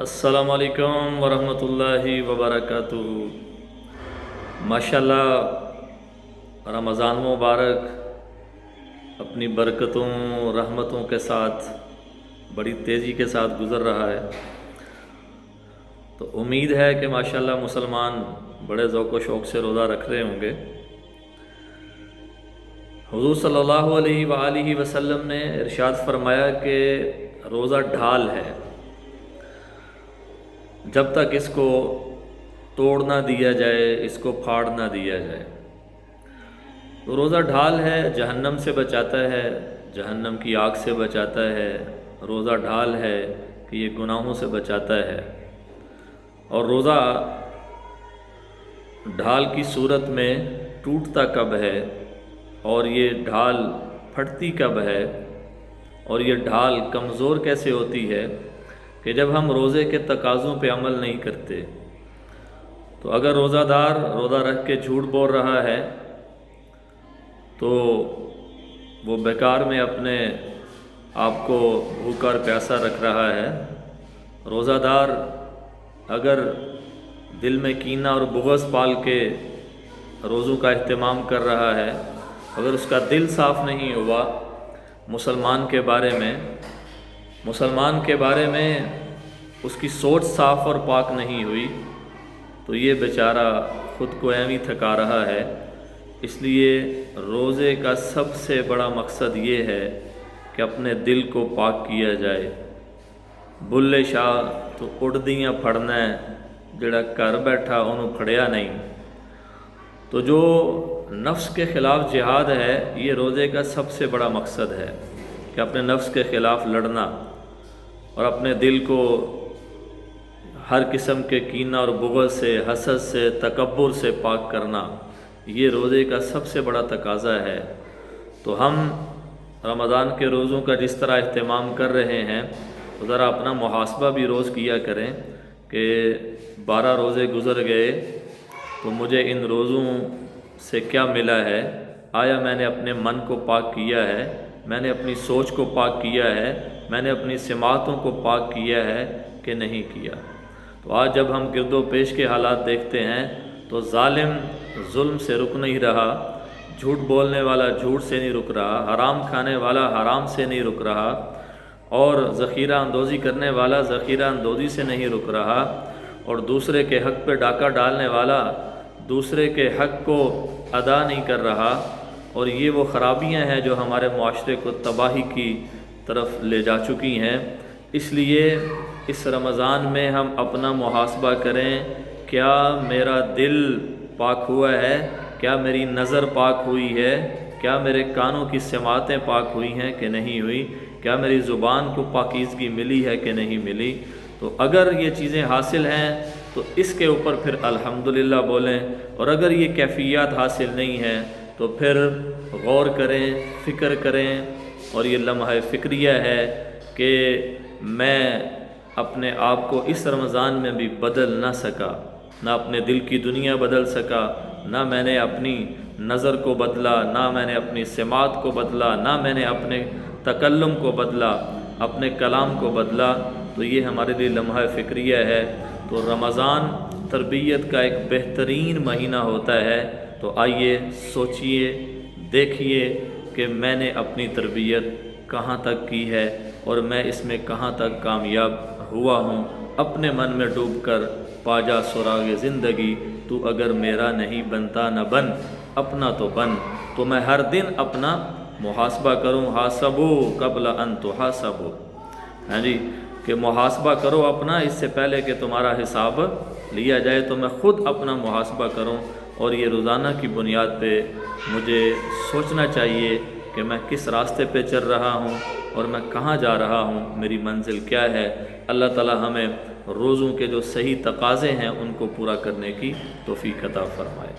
السلام علیکم ورحمۃ اللہ وبرکاتہ۔ ماشاءاللہ رمضان مبارک اپنی برکتوں رحمتوں کے ساتھ بڑی تیزی کے ساتھ گزر رہا ہے، تو امید ہے کہ ماشاءاللہ مسلمان بڑے ذوق و شوق سے روزہ رکھ رہے ہوں گے۔ حضور صلی اللہ علیہ وآلہ وسلم نے ارشاد فرمایا کہ روزہ ڈھال ہے، جب تک اس کو توڑ نہ دیا جائے، اس کو پھاڑ نہ دیا جائے۔ تو روزہ ڈھال ہے، جہنم سے بچاتا ہے، جہنم کی آگ سے بچاتا ہے۔ روزہ ڈھال ہے کہ یہ گناہوں سے بچاتا ہے، اور روزہ ڈھال کی صورت میں ٹوٹتا کب ہے، اور یہ ڈھال پھٹتی کب ہے، اور یہ ڈھال کمزور کیسے ہوتی ہے کہ جب ہم روزے کے تقاضوں پہ عمل نہیں کرتے۔ تو اگر روزہ دار روزہ رکھ کے جھوٹ بول رہا ہے تو وہ بیکار میں اپنے آپ کو بھوکا اور پیاسا رکھ رہا ہے۔ روزہ دار اگر دل میں کینہ اور بغض پال کے روزوں کا اہتمام کر رہا ہے، اگر اس کا دل صاف نہیں ہوا مسلمان کے بارے میں اس کی سوچ صاف اور پاک نہیں ہوئی، تو یہ بیچارہ خود کو ایویں تھکا رہا ہے۔ اس لیے روزے کا سب سے بڑا مقصد یہ ہے کہ اپنے دل کو پاک کیا جائے۔ بلے شاہ تو اڑدیاں پھڑنا ہے، جڑا گھر بیٹھا انہوں پھڑیا نہیں۔ تو جو نفس کے خلاف جہاد ہے، یہ روزے کا سب سے بڑا مقصد ہے کہ اپنے نفس کے خلاف لڑنا اور اپنے دل کو ہر قسم کے کینہ اور بغض سے، حسد سے، تکبر سے پاک کرنا، یہ روزے کا سب سے بڑا تقاضا ہے۔ تو ہم رمضان کے روزوں کا جس طرح اہتمام کر رہے ہیں، تو ذرا اپنا محاسبہ بھی روز کیا کریں کہ 12 روزے گزر گئے تو مجھے ان روزوں سے کیا ملا ہے۔ آیا میں نے اپنے من کو پاک کیا ہے، میں نے اپنی سوچ کو پاک کیا ہے، میں نے اپنی سماعتوں کو پاک کیا ہے کہ نہیں کیا۔ تو آج جب ہم گرد و پیش کے حالات دیکھتے ہیں تو ظالم ظلم سے رک نہیں رہا، جھوٹ بولنے والا جھوٹ سے نہیں رک رہا، حرام کھانے والا حرام سے نہیں رک رہا، اور ذخیرہ اندوزی کرنے والا ذخیرہ اندوزی سے نہیں رک رہا، اور دوسرے کے حق پہ ڈاکہ ڈالنے والا دوسرے کے حق کو ادا نہیں کر رہا۔ اور یہ وہ خرابیاں ہیں جو ہمارے معاشرے کو تباہی کی طرف لے جا چکی ہیں۔ اس لیے اس رمضان میں ہم اپنا محاسبہ کریں، کیا میرا دل پاک ہوا ہے، کیا میری نظر پاک ہوئی ہے، کیا میرے کانوں کی سماعتیں پاک ہوئی ہیں کہ نہیں ہوئی، کیا میری زبان کو پاکیزگی ملی ہے کہ نہیں ملی۔ تو اگر یہ چیزیں حاصل ہیں تو اس کے اوپر پھر الحمدللہ بولیں، اور اگر یہ کیفیات حاصل نہیں ہیں تو پھر غور کریں، فکر کریں، اور یہ لمحہ فکریہ ہے کہ میں اپنے آپ کو اس رمضان میں بھی بدل نہ سکا، نہ اپنے دل کی دنیا بدل سکا، نہ میں نے اپنی نظر کو بدلا، نہ میں نے اپنی سماعت کو بدلا، نہ میں نے اپنے تکلم کو بدلا، اپنے کلام کو بدلا۔ تو یہ ہمارے لیے لمحہ فکریہ ہے۔ تو رمضان تربیت کا ایک بہترین مہینہ ہوتا ہے۔ تو آئیے سوچئے، دیکھیے کہ میں نے اپنی تربیت کہاں تک کی ہے اور میں اس میں کہاں تک کامیاب ہوا ہوں۔ اپنے من میں ڈوب کر پاجا سراغ زندگی، تو اگر میرا نہیں بنتا نہ بن، اپنا تو بن۔ تو میں ہر دن اپنا محاسبہ کروں، حاسبو قبل ان تحاسبو، ہاں جی، کہ محاسبہ کرو اپنا اس سے پہلے کہ تمہارا حساب لیا جائے۔ تو میں خود اپنا محاسبہ کروں، اور یہ روزانہ کی بنیاد پہ مجھے سوچنا چاہیے کہ میں کس راستے پہ چل رہا ہوں اور میں کہاں جا رہا ہوں، میری منزل کیا ہے۔ اللہ تعالی ہمیں روزوں کے جو صحیح تقاضے ہیں ان کو پورا کرنے کی توفیق عطا فرمائے۔